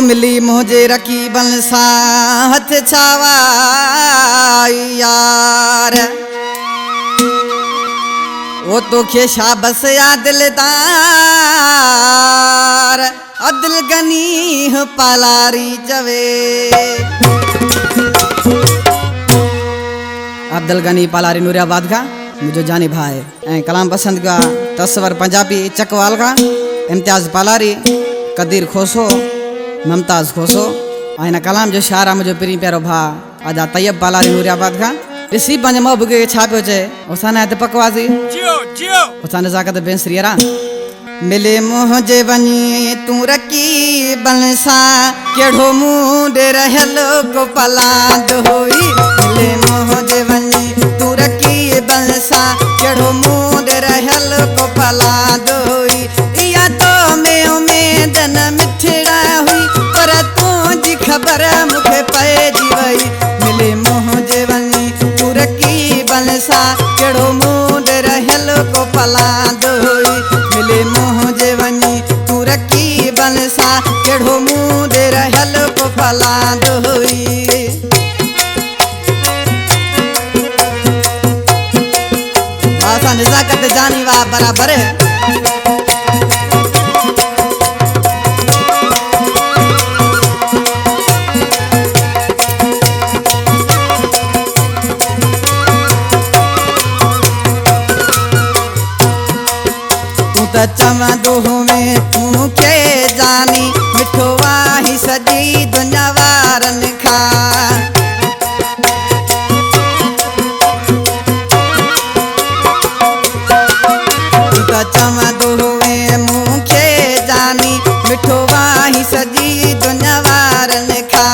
मिली मुझे रखी बलसा हथ छावा यार वो तो खे शाबस या दिलदार अब्दुल गनी पालारी जवे अब्दुल गनी पालारी नूरियाबाद का मुझे जानी भाई कलाम पसंद का तस्वर पंजाबी चकवाल का इम्तियाज पालारी कदीर खोसो मुमताज खोसो आइना कलाम जो शारा मुझे प्री प्यारो भा आजा तैयब पालारी नूरियाबाद का इसी पंज मोबगे छापियो चे ओसाने ते पकवाजी जियो जियो ओसाने जाकत बेंसरियरा मिले मुझे बनी तू रखी बलसा केढ़ो मुंडे रहलो को पलाद होई मिले मुझे बनी तू रखी बलसा केढ़ो मुंडे रहलो को पलाद होई या तो में उम्मीद न मिठड़ा हुई पर तू जी खबर मुझे पे जीवई मिले मुझे बनी तू रखी बलसा केढ़ो मुंडे रहलो को पलाद होई मिले मुझे बनी तू रखी बलसा केढ़ो मुंडे रहलो को पलाद होई आसा नजाकत जानी वा बराबर है चमदो में तू के जानी मिठो वाही सजी दुनिया वारन खा चमदो में मुखे जानी मिठो वाही सजी दुनिया वारन खा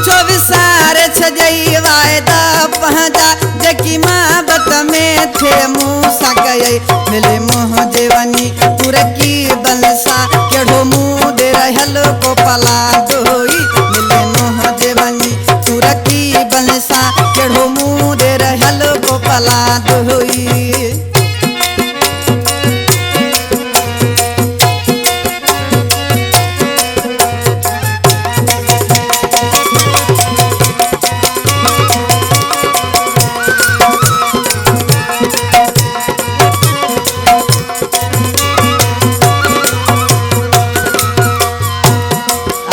24 सारे छजई वायदा पहजा जकी माँ बत में थे मूसा गए मिले मुझे बनी तू रखी बलसा केढ़ो मुंडे रहलो को पलाद होई मिले मुझे बनी तू रखी बलसा केढ़ो मुंडे रहलो को पलाद होई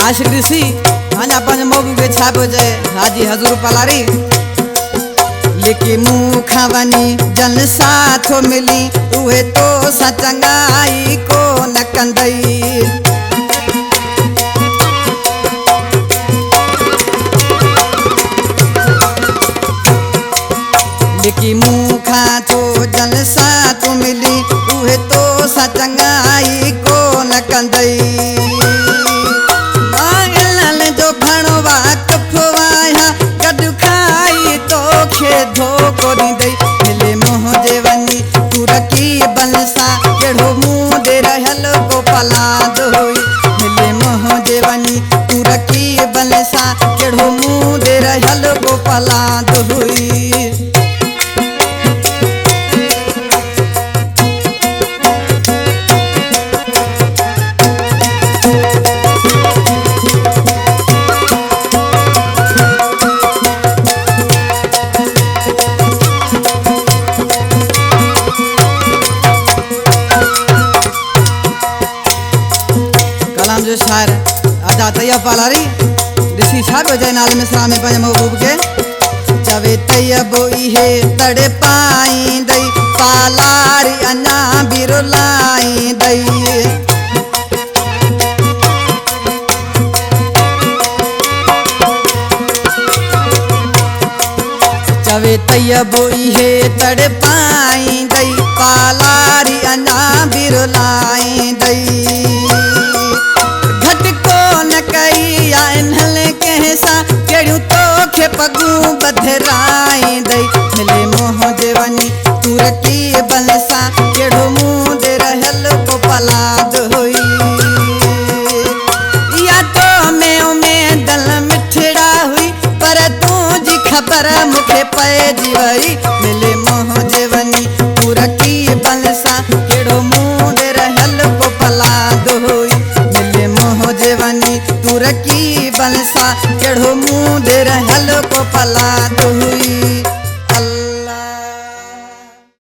आशिक ऋषि आना पंज मोबू के छापो जे हाजी हजूर पलारी लेके मुँह खावनी जन साथो मिली उहे तो सचंगाई को न कंदई लेके मुँह खाचो जन साथो मिली उहे तो सचंगाई को न कंदई मिले मुझे बनी तू रखी बलसा केढ़ो मुंडे रहलो को पलाद होई मिले मुझे बनी तू रखी बलसा केढ़ो मुंडे रहलो को पलाद होई जो शायर आजा तैयब पालारी ऋषि छापो जय नाल मिश्रा में पंज महबूब के जवे तैयब इहे तड़े पाई दई पालारी अन्ना बिरुलाई दई जवे तैयब इहे तड़े पाई दई पालारी अन्ना बिरुलाई दई